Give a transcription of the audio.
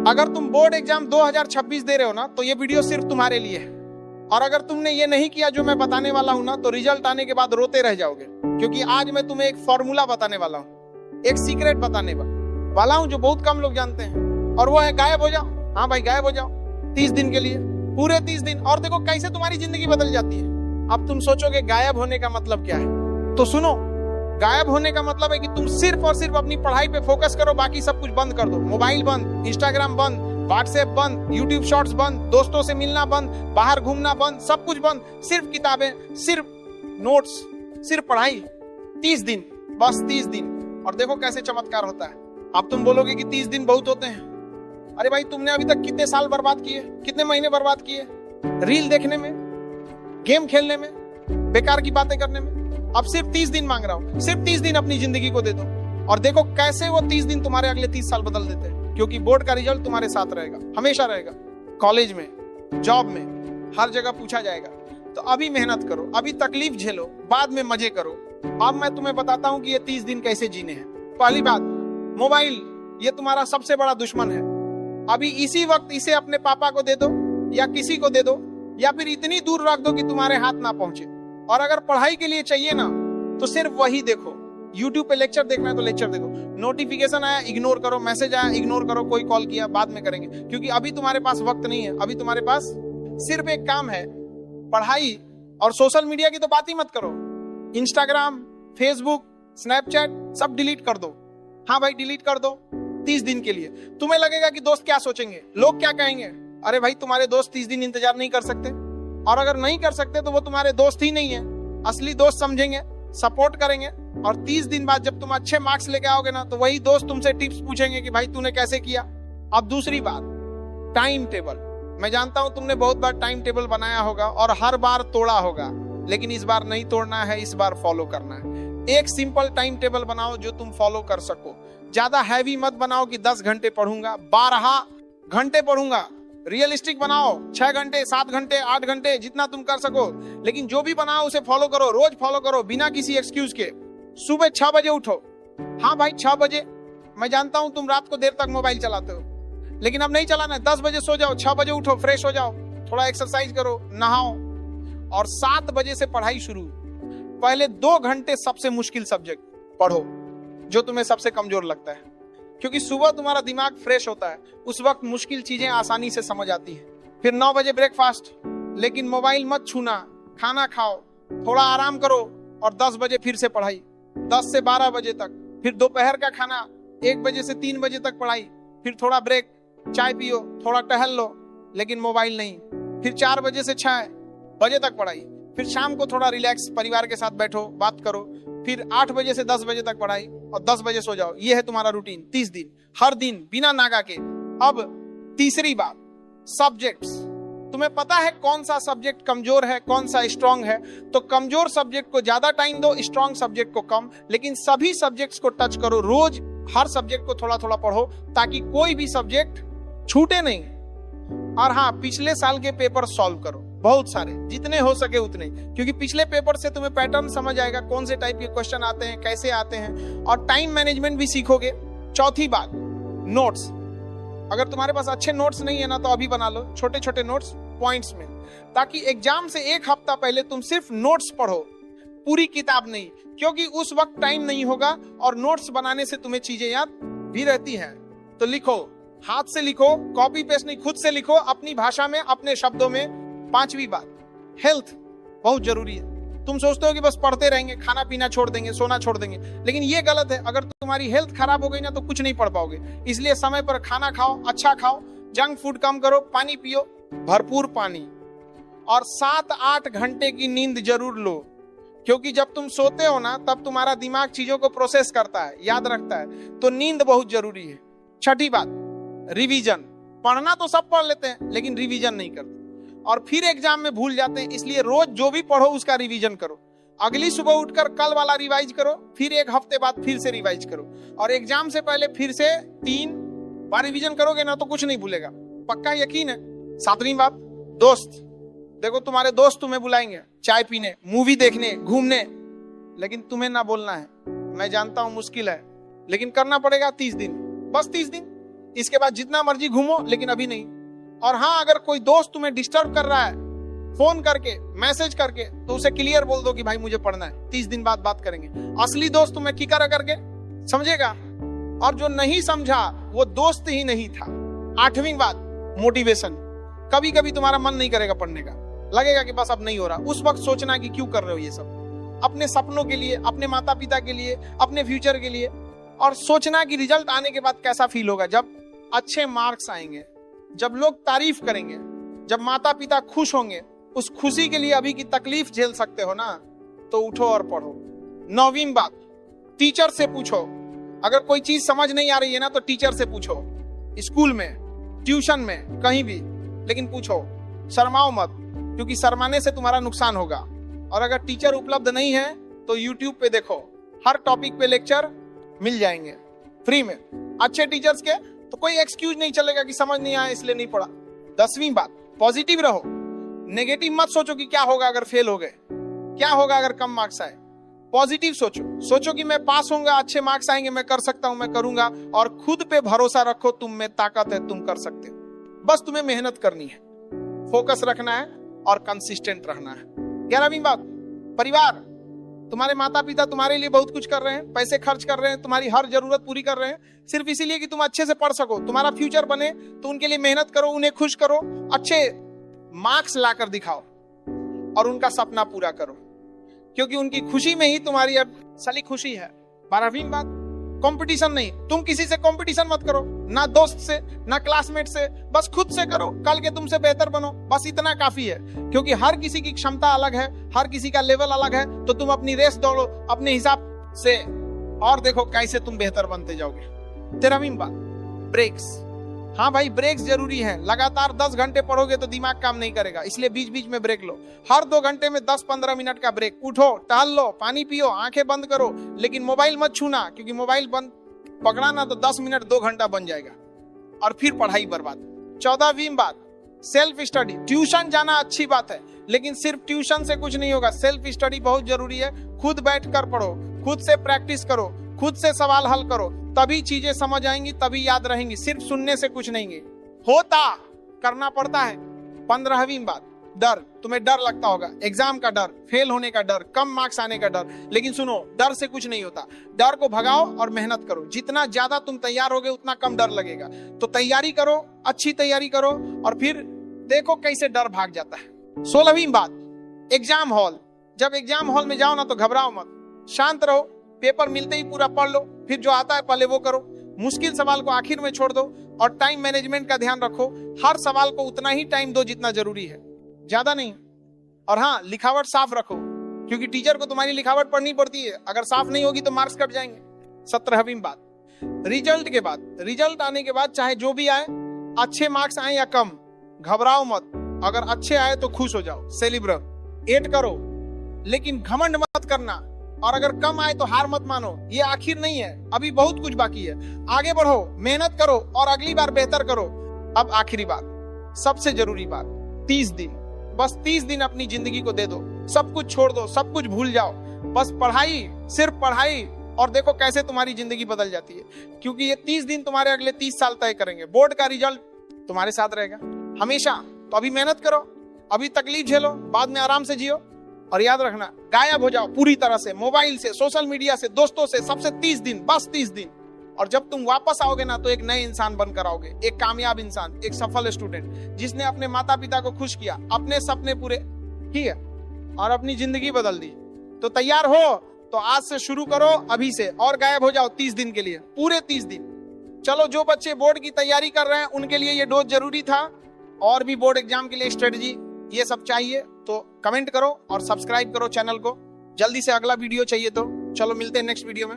अगर तुम board exam 2026 दे रहे हो ना, तो ये वीडियो सिर्फ तुम्हारे लिए है। और अगर तुमने ये नहीं किया जो मैं बताने वाला हूं ना, तो रिजल्ट आने के बाद रोते रह जाओगे। क्योंकि आज मैं तुम्हें एक फॉर्मूला बताने वाला हूं, एक सीक्रेट बताने वाला हूं जो बहुत कम लोग जानते हैं, और वो है गायब हो जाओ। हाँ भाई, गायब हो जाओ 30 दिन के लिए, पूरे 30 दिन, और देखो कैसे तुम्हारी जिंदगी बदल जाती है। अब तुम सोचोगे गायब होने का मतलब क्या है, तो सुनो, गायब होने का मतलब है कि तुम सिर्फ और सिर्फ अपनी पढ़ाई पे फोकस करो, बाकी सब कुछ बंद कर दो। मोबाइल बंद, इंस्टाग्राम बंद, व्हाट्सएप बंद, यूट्यूब शॉर्ट्स बंद, दोस्तों से मिलना बंद, बाहर घूमना बंद, सब कुछ बंद। सिर्फ किताबें, सिर्फ नोट्स, सिर्फ पढ़ाई। 30 दिन, बस 30 दिन, और देखो कैसे चमत्कार होता है। अब तुम बोलोगे कि 30 दिन बहुत होते हैं। अरे भाई, तुमने अभी तक कितने साल बर्बाद किए, कितने महीने बर्बाद किए रील देखने में, गेम खेलने में, बेकार की बातें करने में। अब सिर्फ 30 दिन मांग रहा हूं, सिर्फ 30 दिन अपनी जिंदगी को दे दो, और देखो कैसे वो 30 दिन तुम्हारे अगले 30 साल बदल देते हैं। क्योंकि बोर्ड का रिजल्ट तुम्हारे साथ रहेगा, हमेशा रहेगा। कॉलेज में, जॉब में, हर जगह पूछा जाएगा। तो अभी मेहनत करो, अभी तकलीफ झेलो, बाद में मजे करो। अब मैं तुम्हें बताता हूं कि ये 30 दिन कैसे जीने हैं। पहली बात, मोबाइल ये तुम्हारा सबसे बड़ा दुश्मन है। अभी इसी वक्त इसे अपने पापा को दे दो, या किसी को दे दो, या फिर इतनी दूर रख दो कि तुम्हारे हाथ ना पहुंचे। और अगर पढ़ाई के लिए चाहिए ना, तो सिर्फ वही देखो। YouTube पे लेक्चर देखना है तो लेक्चर देखो, नोटिफिकेशन आया इग्नोर करो, मैसेज आया इग्नोर करो, कोई कॉल किया बाद में करेंगे। क्योंकि अभी तुम्हारे पास वक्त नहीं है, अभी तुम्हारे पास सिर्फ एक काम है, पढ़ाई। और सोशल मीडिया की तो बात ही मत करो। इंस्टाग्राम, फेसबुक, स्नैपचैट सब डिलीट कर दो। हाँ भाई, डिलीट कर दो 30 दिन के लिए। तुम्हें लगेगा कि दोस्त क्या सोचेंगे, लोग क्या कहेंगे। अरे भाई, तुम्हारे दोस्त 30 दिन इंतजार नहीं कर सकते, और अगर नहीं कर सकते तो वो तुम्हारे दोस्त ही नहीं है। असली दोस्त समझेंगे, सपोर्ट करेंगे, और 30 दिन बाद जब तुम अच्छे मार्क्स लेके आओगे ना, तो वही दोस्त तुमसे टिप्स पूछेंगे कि भाई तूने कैसे किया। अब दूसरी बात, टाइम टेबल। मैं जानता हूं तुमने बहुत बार टाइम टेबल बनाया होगा और हर बार तोड़ा होगा, लेकिन इस बार नहीं तोड़ना है, इस बार फॉलो करना है। एक सिंपल टाइम टेबल बनाओ जो तुम फॉलो कर सको। ज्यादा हैवी मत बनाओ कि 10 घंटे पढ़ूंगा, 12 घंटे पढ़ूंगा। रियलिस्टिक बनाओ, 6 घंटे, 7 घंटे, 8 घंटे, जितना तुम कर सको। लेकिन जो भी बनाओ उसे फॉलो करो, रोज फॉलो करो, बिना किसी एक्सक्यूज के। सुबह 6 बजे उठो। हाँ भाई, 6 बजे। मैं जानता हूं तुम रात को देर तक मोबाइल चलाते हो, लेकिन अब नहीं चलाना है। 10 बजे सो जाओ, 6 बजे उठो, फ्रेश हो जाओ, थोड़ा एक्सरसाइज करो, नहाओ, और 7 बजे से पढ़ाई शुरू। पहले 2 घंटे सबसे मुश्किल सब्जेक्ट पढ़ो, जो तुम्हें सबसे कमजोर लगता है। क्योंकि सुबह तुम्हारा दिमाग फ्रेश होता है, उस वक्त मुश्किल चीजें आसानी से समझ आती है। फिर 9 बजे ब्रेकफास्ट, लेकिन मोबाइल मत छूना, खाना खाओ, थोड़ा आराम करो, और 10 बजे फिर से पढ़ाई, 10 से 12 बजे तक। फिर दोपहर का खाना, 1 बजे से 3 बजे तक पढ़ाई। फिर थोड़ा ब्रेक, चाय पियो, थोड़ा टहल लो, लेकिन मोबाइल नहीं। फिर 4 बजे से 6 बजे तक पढ़ाई। फिर शाम को थोड़ा रिलैक्स, परिवार के साथ बैठो, बात करो। फिर 8 बजे से 10 बजे तक पढ़ाई, और 10 बजे सो जाओ। ये है तुम्हारा रूटीन 30 दिन, हर दिन बिना नागा के। अब तीसरी बात, सब्जेक्ट्स। तुम्हें पता है कौन सा सब्जेक्ट कमजोर है, कौन सा स्ट्रांग है। तो कमजोर सब्जेक्ट को ज्यादा टाइम दो, स्ट्रांग सब्जेक्ट को कम, लेकिन सभी सब्जेक्ट्स को टच करो। रोज हर सब्जेक्ट को थोड़ा थोड़ा पढ़ो, ताकि कोई भी सब्जेक्ट छूटे नहीं। और हाँ, पिछले साल के पेपर सॉल्व करो, बहुत सारे, जितने हो सके उतने। क्योंकि पिछले पेपर से तुम्हें पैटर्न समझ आएगा, कौन से टाइप के क्वेश्चन आते हैं, कैसे आते हैं, और टाइम मैनेजमेंट भी सीखोगे। चौथी बात, नोट्स। अगर तुम्हारे पास अच्छे नोट्स नहीं है ना, तो अभी बना लो छोटे छोटे नोट्स पॉइंट्स में, ताकि एग्जाम से 1 हफ्ता पहले तुम सिर्फ नोट्स पढ़ो, पूरी किताब नहीं। क्योंकि उस वक्त टाइम नहीं होगा, और नोट्स बनाने से तुम्हें चीजें याद भी रहती हैं। तो लिखो, हाथ से लिखो, कॉपी पेस्ट नहीं, खुद से लिखो, अपनी भाषा में, अपने शब्दों में। 5वीं बात, हेल्थ बहुत जरूरी है। तुम सोचते हो कि बस पढ़ते रहेंगे, खाना पीना छोड़ देंगे, सोना छोड़ देंगे, लेकिन ये गलत है। अगर तुम्हारी हेल्थ खराब हो गई ना, तो कुछ नहीं पढ़ पाओगे। इसलिए समय पर खाना खाओ, अच्छा खाओ, जंक फूड कम करो, पानी पियो, भरपूर पानी, और 7-8 घंटे की नींद जरूर लो। क्योंकि जब तुम सोते हो ना, तब तुम्हारा दिमाग चीजों को प्रोसेस करता है, याद रखता है। तो नींद बहुत जरूरी है। 6ठी बात, रिवीजन। पढ़ना तो सब पढ़ लेते हैं, लेकिन रिवीजन नहीं करते, और फिर एग्जाम में भूल जाते हैं। इसलिए रोज जो भी पढ़ो उसका रिवीजन करो। अगली सुबह उठकर कल वाला रिवाइज करो, फिर 1 हफ्ते बाद फिर से रिवाइज करो, और एग्जाम से पहले फिर से 3 बार रिवीजन करोगे ना, तो कुछ नहीं भूलेगा, पक्का यकीन है। 7वीं बात, दोस्त। देखो, तुम्हारे दोस्त तुम्हें बुलाएंगे चाय पीने, मूवी देखने, घूमने, लेकिन तुम्हें ना बोलना है। मैं जानता हूं मुश्किल है, लेकिन करना पड़ेगा 30 दिन, बस 30 दिन। इसके बाद जितना मर्जी घूमो, लेकिन अभी नहीं। और हाँ, अगर कोई दोस्त तुम्हें डिस्टर्ब कर रहा है फोन करके, मैसेज करके, तो उसे क्लियर बोल दो कि भाई मुझे पढ़ना है, 30 दिन बाद बात करेंगे। असली दोस्त तुम्हें किकर करके समझेगा, और जो नहीं समझा वो दोस्त ही नहीं था। 8वीं बात, मोटिवेशन। कभी कभी तुम्हारा मन नहीं करेगा पढ़ने का, लगेगा कि बस अब नहीं हो रहा, उस वक्त सोचना कि क्यों कर रहे हो ये सब, अपने सपनों के लिए, अपने माता पिता के लिए, अपने फ्यूचर के लिए। और सोचना कि रिजल्ट आने के बाद कैसा फील होगा, जब अच्छे मार्क्स आएंगे, जब लोग तारीफ करेंगे, जब माता पिता खुश होंगे। उस खुशी के लिए अभी की तकलीफ झेल सकते हो ना, तो उठो और पढ़ो। 9वीं बात, टीचर से पूछो। अगर कोई चीज समझ नहीं आ रही है ना, तो टीचर से पूछो, स्कूल में, ट्यूशन में, कहीं भी, लेकिन पूछो, शर्माओ मत, क्योंकि शर्माने से तुम्हारा नुकसान होगा। और अगर टीचर उपलब्ध नहीं है तो यूट्यूब पे देखो, हर टॉपिक पे लेक्चर मिल जाएंगे फ्री में, अच्छे टीचर्स के। तो कोई एक्सक्यूज नहीं चलेगा कि समझ नहीं आया इसलिए नहीं पढ़ा। 10वीं बात, पॉजिटिव रहो, नेगेटिव मत सोचो कि क्या होगा अगर फेल हो गए, क्या होगा अगर कम मार्क्स आए। पॉजिटिव सोचो कि मैं पास होऊंगा, अच्छे मार्क्स आएंगे, मैं कर सकता हूं, मैं करूंगा। और खुद पे भरोसा रखो, तुम में ताकत है, तुम कर सकते हो। बस तुम्हें मेहनत करनी है, फोकस रखना है और कंसिस्टेंट रहना है। 11वीं बात, परिवार। तुम्हारे माता पिता तुम्हारे लिए बहुत कुछ कर रहे हैं, पैसे खर्च कर रहे हैं, तुम्हारी हर जरूरत पूरी कर रहे हैं, सिर्फ इसीलिए कि तुम अच्छे से पढ़ सको, तुम्हारा फ्यूचर बने। तो उनके लिए मेहनत करो, उन्हें खुश करो, अच्छे मार्क्स लाकर दिखाओ और उनका सपना पूरा करो, क्योंकि उनकी खुशी में ही तुम्हारी असली खुशी है। 12वीं बात, कंपटीशन नहीं। तुम किसी से कंपटीशन मत करो, ना दोस्त से, ना क्लासमेट से, बस खुद से करो, कल के तुमसे बेहतर बनो, बस इतना काफी है। क्योंकि हर किसी की क्षमता अलग है, हर किसी का लेवल अलग है। तो तुम अपनी रेस दौड़ो अपने हिसाब से और देखो कैसे तुम बेहतर बनते जाओगे। 13वीं बात, ब्रेक्स। हाँ भाई, ब्रेक्स जरूरी है। लगातार 10 घंटे पढ़ोगे तो दिमाग काम नहीं करेगा, इसलिए बीच बीच में ब्रेक लो। हर 2 घंटे में 10-15 मिनट का ब्रेक। उठो, टहल लो, पानी पियो, आंखें बंद करो, लेकिन मोबाइल मत छूना, क्योंकि मोबाइल बंद पकड़ा ना तो 10 मिनट 2 घंटा बन जाएगा और फिर पढ़ाई बर्बाद। 14वीं बात, सेल्फ स्टडी। ट्यूशन जाना अच्छी बात है, लेकिन सिर्फ ट्यूशन से कुछ नहीं होगा, सेल्फ स्टडी बहुत जरूरी है। खुद बैठ कर पढ़ो, खुद से प्रैक्टिस करो, खुद से सवाल हल करो, तभी चीजें समझ आएंगी, तभी याद रहेंगी। सिर्फ सुनने से कुछ नहीं है, होता करना पड़ता है। 15वीं बात, डर। तुम्हें डर लगता होगा, एग्जाम का डर, फेल होने का डर, कम मार्क्स आने का डर, लेकिन सुनो, डर से कुछ नहीं होता। डर को भगाओ और मेहनत करो। जितना ज्यादा तुम तैयार होगे उतना कम डर लगेगा। तो तैयारी करो, अच्छी तैयारी करो और फिर देखो कैसे डर भाग जाता है। 16वीं बात, एग्जाम हॉल। जब एग्जाम हॉल में जाओ ना तो घबराओ मत, शांत रहो, पेपर मिलते ही पूरा पढ़ लो, फिर जो आता है पहले वो करो, मुश्किल सवाल को आखिर में छोड़ दो और टाइम मैनेजमेंट का ध्यान रखो। हर सवाल को उतना ही टाइम दो जितना जरूरी है, ज्यादा नहीं। और हाँ, लिखावट साफ रखो, क्योंकि टीचर को तुम्हारी लिखावट पढ़नी पड़ती है, अगर साफ नहीं होगी तो मार्क्स कट जाएंगे। 17वीं बात, रिजल्ट के बाद, रिजल्ट आने के बाद चाहे जो भी आए, अच्छे मार्क्स आए या कम, घबराओ मत। अगर अच्छे आए तो खुश हो जाओ, सेलिब्रेट करो, लेकिन घमंड मत करना। और अगर कम आए तो हार मत मानो, ये आखिर नहीं है, अभी बहुत कुछ बाकी है। आगे बढ़ो, मेहनत करो और अगली बार बेहतर करो। अब आखिरी बात, सबसे जरूरी बात, 30 दिन, बस 30 दिन अपनी जिंदगी को दे दो, सब कुछ छोड़ दो, सब कुछ भूल जाओ, बस पढ़ाई, सिर्फ पढ़ाई, और देखो कैसे तुम्हारी जिंदगी बदल जाती है। क्योंकि ये 30 दिन तुम्हारे अगले 30 साल तय करेंगे। बोर्ड का रिजल्ट तुम्हारे साथ रहेगा हमेशा। तो अभी मेहनत करो, अभी तकलीफ झेलो, बाद में आराम से जियो। और याद रखना, गायब हो जाओ पूरी तरह से, मोबाइल से, सोशल मीडिया से, दोस्तों से, सबसे 30 दिन, बस 30 दिन। और जब तुम वापस आओगे ना तो एक नए इंसान बनकर आओगे, एक कामयाब इंसान, एक सफल स्टूडेंट, जिसने अपने माता पिता को खुश किया, अपने सपने पूरे किए और अपनी जिंदगी बदल दी। तो तैयार हो तो आज से शुरू करो, अभी से, और गायब हो जाओ 30 दिन के लिए, पूरे 30 दिन। चलो, जो बच्चे बोर्ड की तैयारी कर रहे हैं उनके लिए ये डोज जरूरी था, और भी बोर्ड एग्जाम के लिए स्ट्रेटजी ये सब चाहिए तो कमेंट करो और सब्सक्राइब करो चैनल को। जल्दी से अगला वीडियो चाहिए तो चलो मिलते हैं नेक्स्ट वीडियो में।